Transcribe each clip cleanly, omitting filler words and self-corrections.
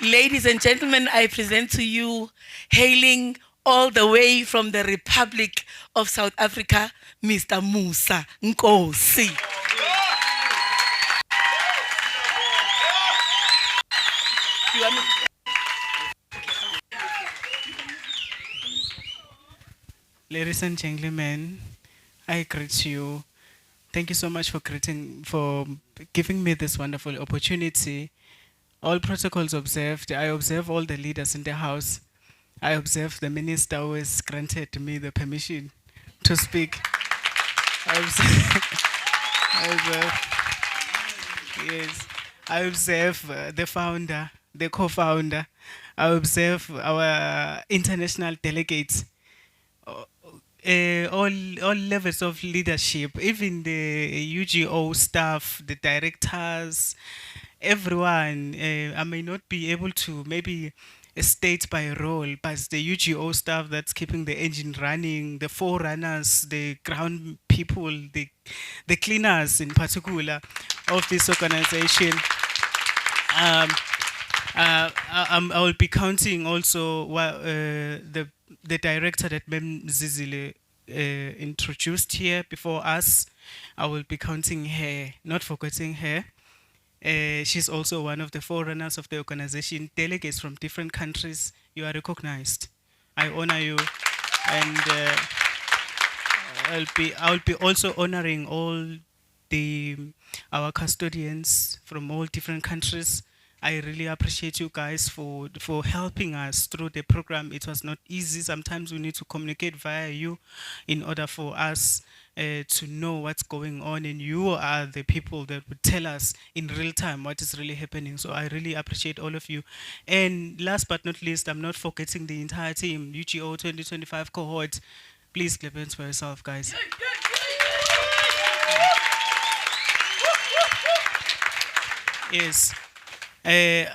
Ladies and gentlemen, I present to you, hailing all the way from the Republic of South Africa, Mr. Musa Nkosi. You want me to- Ladies and gentlemen, I greet you. Thank you so much for giving me this wonderful opportunity. All protocols observed. I observe all the leaders in the house. I observe the minister who has granted me the permission to speak. I observe, I observe yes. I observe the founder, the co-founder. I observe our international delegates. All levels of leadership, even the UGO staff, the directors, everyone. I may not be able to maybe state by role, but it's the UGO staff that's keeping the engine running, the forerunners, the ground people, the cleaners in particular of this organization. I will be counting also the director that Mem Zizile introduced here before us. I will be counting her, not forgetting her. She's also one of the forerunners of the organization. Delegates from different countries, you are recognized. I honor you, and I'll be also honoring all the our custodians from all different countries. I really appreciate you guys for helping us through the program. It was not easy. Sometimes we need to communicate via you in order for us to know what's going on, and you are the people that would tell us in real time what is really happening. So I really appreciate all of you. And last but not least, I'm not forgetting the entire team, UGO 2025 cohort. Please clap hands for yourself, guys. Yes. I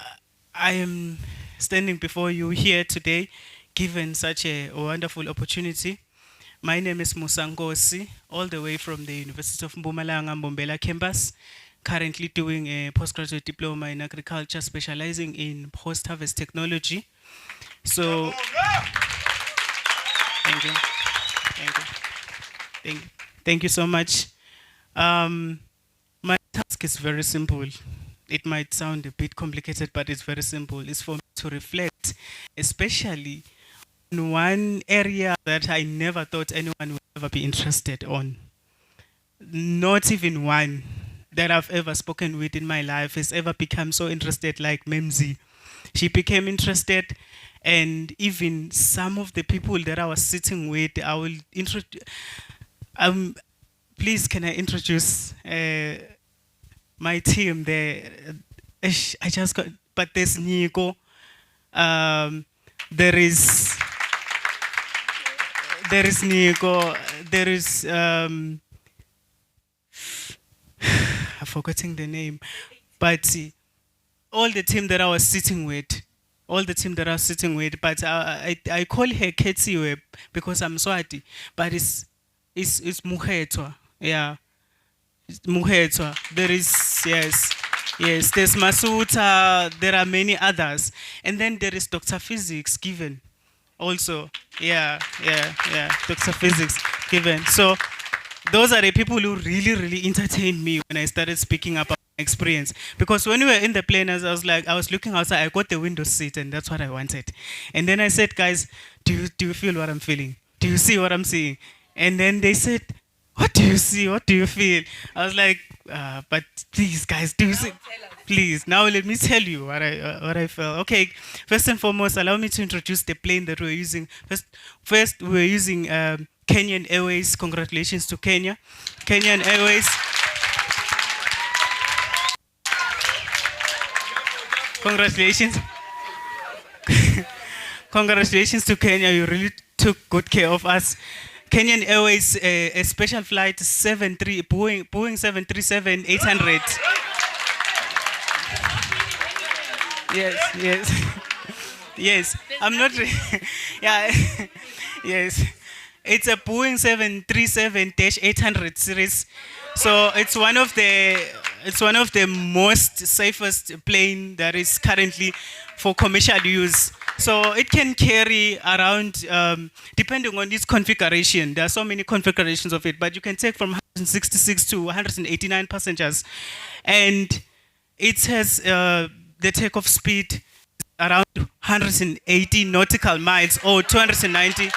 am standing before you here today, given such a wonderful opportunity. My name is Musa Nkosi, all the way from the University of Mpumalanga, Mbombela campus, currently doing a postgraduate diploma in agriculture, specializing in post-harvest technology. So, thank you. Thank you. Thank you so much. My task is very simple. It might sound a bit complicated, but it's very simple. It's for me to reflect, especially in one area that I never thought anyone would ever be interested on. Not even one that I've ever spoken with in my life has ever become so interested like Memzi. She became interested, and even some of the people that I was sitting with, I will introduce. Please, can I introduce my team there? I just got, but there's Nico. There is Nico. There is I'm forgetting the name, but all the team that I was sitting with, but I call her Ketsiwe because I'm Swati, but it's Muhetwa. Yeah, it's Muhetwa. There is, yes, there's Masuta, there are many others. And then there is Dr. Physics given also. Yeah, Dr. Physics given. So those are the people who really entertained me when I started speaking about my experience. Because when we were in the plane, I was looking outside, I got the window seat, and that's what I wanted. And then I said, guys, do you feel what I'm feeling? Do you see what I'm seeing? And then they said, what do you see? What do you feel? I was like, but please, guys, do you see? Please, now let me tell you what I felt. Okay, first and foremost, allow me to introduce the plane that we're using. First we're using Kenya Airways. Congratulations to Kenya. Kenya Airways. Congratulations. Congratulations to Kenya. You really took good care of us. Kenyan Airways, a special flight Boeing 737-800. Yes. Yes. I'm not. Yeah. Yes. It's a Boeing 737-800 series. So it's one of the it's one of the most safest plane that is currently for commercial use. So it can carry around, depending on its configuration. There are so many configurations of it, but you can take from 166 to 189 passengers, and it has the takeoff speed around 180 nautical miles or 290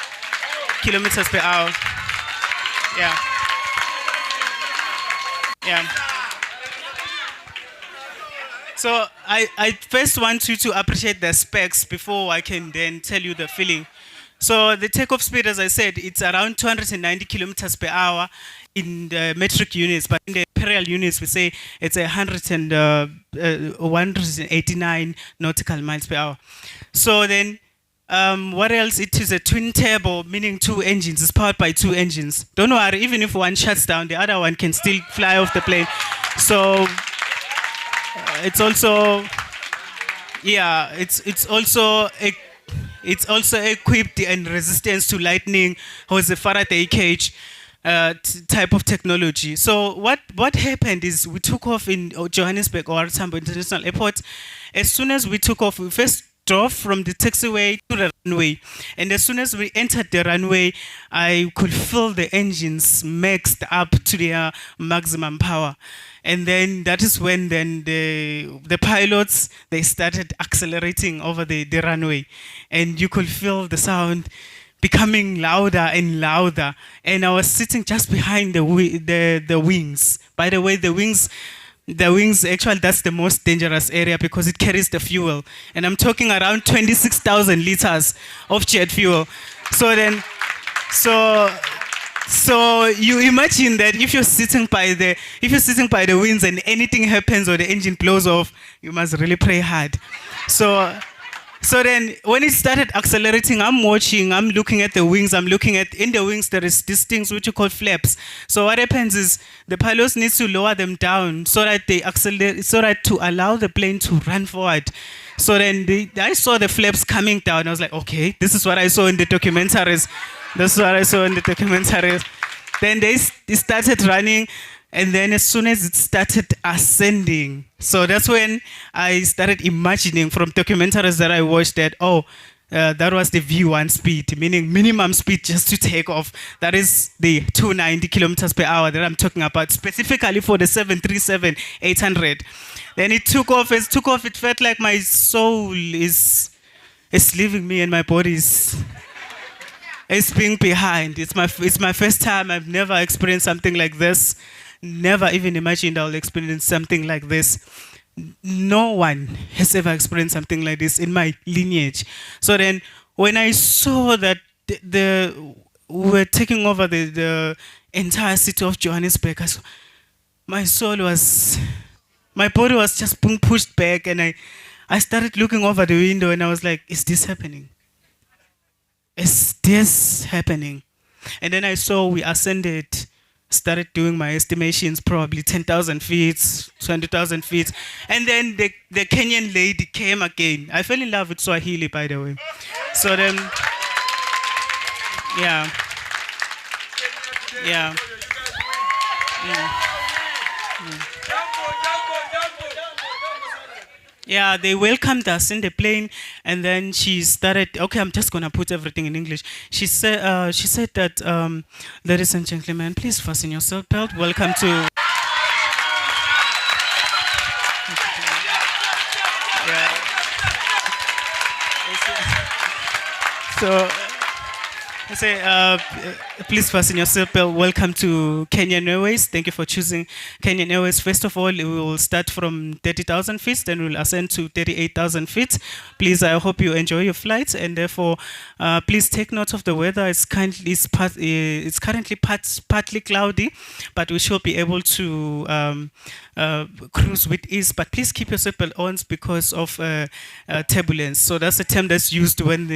kilometers per hour. Yeah. Yeah. So I first want you to appreciate the specs before I can then tell you the feeling. So the takeoff speed, as I said, it's around 290 kilometers per hour in the metric units, but in the imperial units, we say it's 189 nautical miles per hour. So then, what else? It is a twin turbo, meaning two engines. It's powered by two engines. Don't worry, even if one shuts down, the other one can still fly off the plane. So it's also, yeah, it's also equipped and resistance to lightning, or the Faraday cage type of technology. So what happened is we took off in Johannesburg or Tambo International Airport. As soon as we took off, we first drove from the taxiway to the runway, and as soon as we entered the runway, I could feel the engines maxed up to their maximum power. And then that is when then the pilots, they started accelerating over the runway, and you could feel the sound becoming louder and louder. And I was sitting just behind the wings. By the way, the wings, actually, that's the most dangerous area because it carries the fuel. And I'm talking around 26,000 liters of jet fuel. So then, so you imagine that if you're sitting by the wings and anything happens or the engine blows off, you must really pray hard. So then when it started accelerating, I'm looking at the wings, in the wings there is these things which you call flaps. So what happens is the pilots need to lower them down so that they accelerate, so that to allow the plane to run forward. So then I saw the flaps coming down. I was like, okay, this is what I saw in the documentaries. Then they started running, and then as soon as it started ascending, so that's when I started imagining from documentaries that I watched that, that was the V1 speed, meaning minimum speed just to take off. That is the 290 kilometers per hour that I'm talking about, specifically for the 737-800. Then it took off. It felt like my soul is leaving me and my body is being behind. It's my first time. I've never experienced something like this. Never even imagined I'll experience something like this. No one has ever experienced something like this in my lineage. So then when I saw that we were taking over the entire city of Johannesburg, my body was just being pushed back, and I started looking over the window, and I was like, is this happening? Is this happening? And then I saw we ascended, started doing my estimations, probably 10,000 feet, 20,000 feet. And then the Kenyan lady came again. I fell in love with Swahili, by the way. So then, yeah. Yeah. Yeah, they welcomed us in the plane, and then she started. Okay, I'm just gonna put everything in English. She said that, ladies and gentlemen, please fasten your seatbelt. Welcome to. Yeah. So. I say, please fasten your seatbelt. Welcome to Kenya Airways. Thank you for choosing Kenya Airways. First of all, we will start from 30,000 feet, then we'll ascend to 38,000 feet. Please, I hope you enjoy your flight, and therefore, please take note of the weather. It's currently partly cloudy, but we should be able to cruise with ease. But please keep your seatbelt on because of turbulence. So that's a term that's used when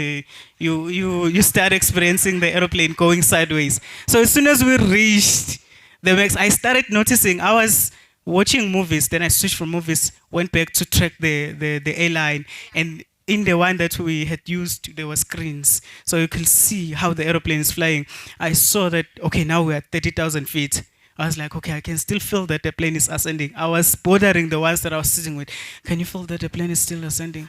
you start experiencing the aeroplane going sideways. So as soon as we reached the max, I started noticing. I was watching movies, then I switched from movies, went back to track the airline, and in the one that we had used, there were screens, so you could see how the aeroplane is flying. I saw that, okay, now we're at 30,000 feet. I was like, okay, I can still feel that the plane is ascending. I was bothering the ones that I was sitting with. Can you feel that the plane is still ascending?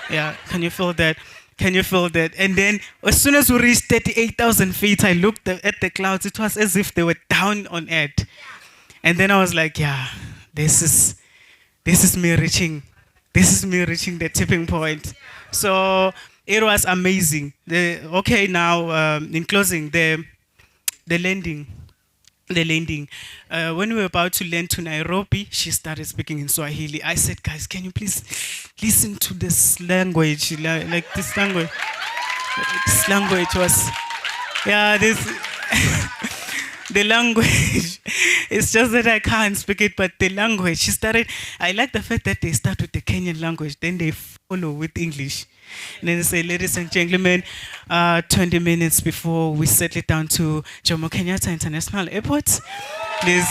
Yeah, can you feel that? Can you feel that? And then as soon as we reached 38,000 feet, I looked at the clouds. It was as if they were down on earth. And then I was like, yeah, this is me reaching the tipping point. So it was amazing. In closing, the landing. When we were about to land to Nairobi, she started speaking in Swahili. I said, guys, can you please listen to this language? Like this language. This language was, yeah, this, the language. It's just that I can't speak it, but the language. I like the fact that they start with the Kenyan language, then they follow with English. And then they say, ladies and gentlemen, 20 minutes before we settle down to Jomo Kenyatta International Airport, please,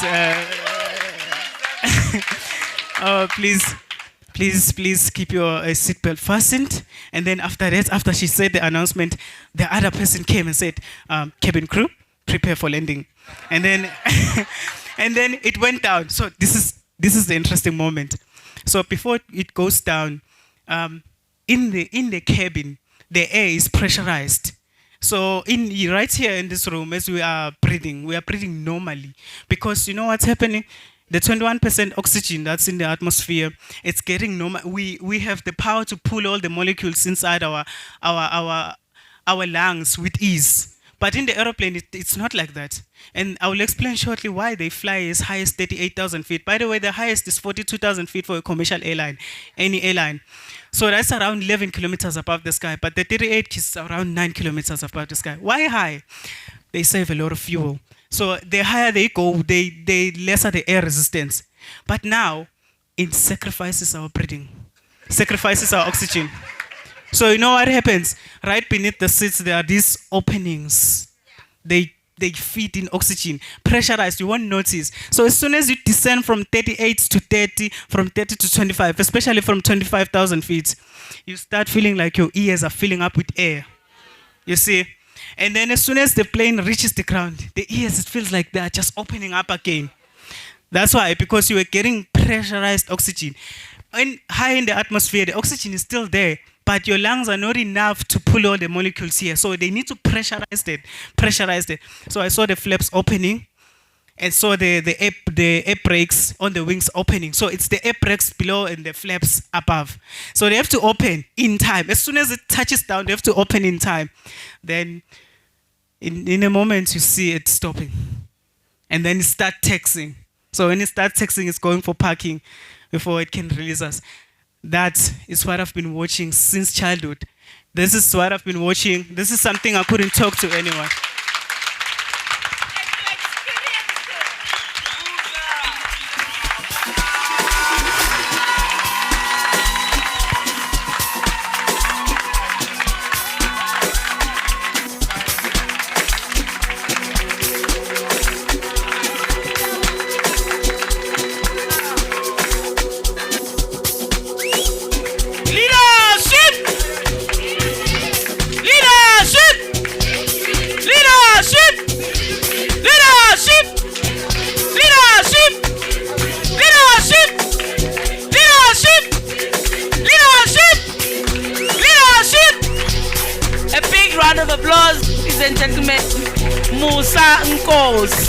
please keep your seatbelt fastened. And then after that, after she said the announcement, the other person came and said, cabin crew, prepare for landing. And then, and then it went down. So this is the interesting moment. So before it goes down, in the cabin, the air is pressurized. So right here in this room, as we are breathing normally, because you know what's happening. The 21% oxygen that's in the atmosphere, it's getting normal. We have the power to pull all the molecules inside our lungs with ease. But in the aeroplane, it's not like that. And I will explain shortly why they fly as high as 38,000 feet. By the way, the highest is 42,000 feet for a commercial airline, any airline. So that's around 11 kilometers above the sky. But the 38 is around 9 kilometers above the sky. Why high? They save a lot of fuel. So the higher they go, the lesser the air resistance. But now, it sacrifices our breathing, sacrifices our oxygen. So you know what happens? Right beneath the seats, there are these openings. They feed in oxygen, pressurized, you won't notice. So as soon as you descend from 38 to 30, from 30 to 25, especially from 25,000 feet, you start feeling like your ears are filling up with air. You see? And then as soon as the plane reaches the ground, the ears, it feels like they're just opening up again. That's why, because you are getting pressurized oxygen. And high in the atmosphere, the oxygen is still there, but your lungs are not enough to pull all the molecules here. So they need to pressurize it. So I saw the flaps opening and saw the air brakes on the wings opening. So it's the air brakes below and the flaps above. So they have to open in time. As soon as it touches down, they have to open in time. Then in a moment, you see it stopping. And then it starts taxiing. So when it starts taxiing, it's going for parking before it can release us. That is what I've been watching since childhood. This is what I've been watching. This is something I couldn't talk to anyone. Round of applause, ladies and gentlemen, Musa Nkosi.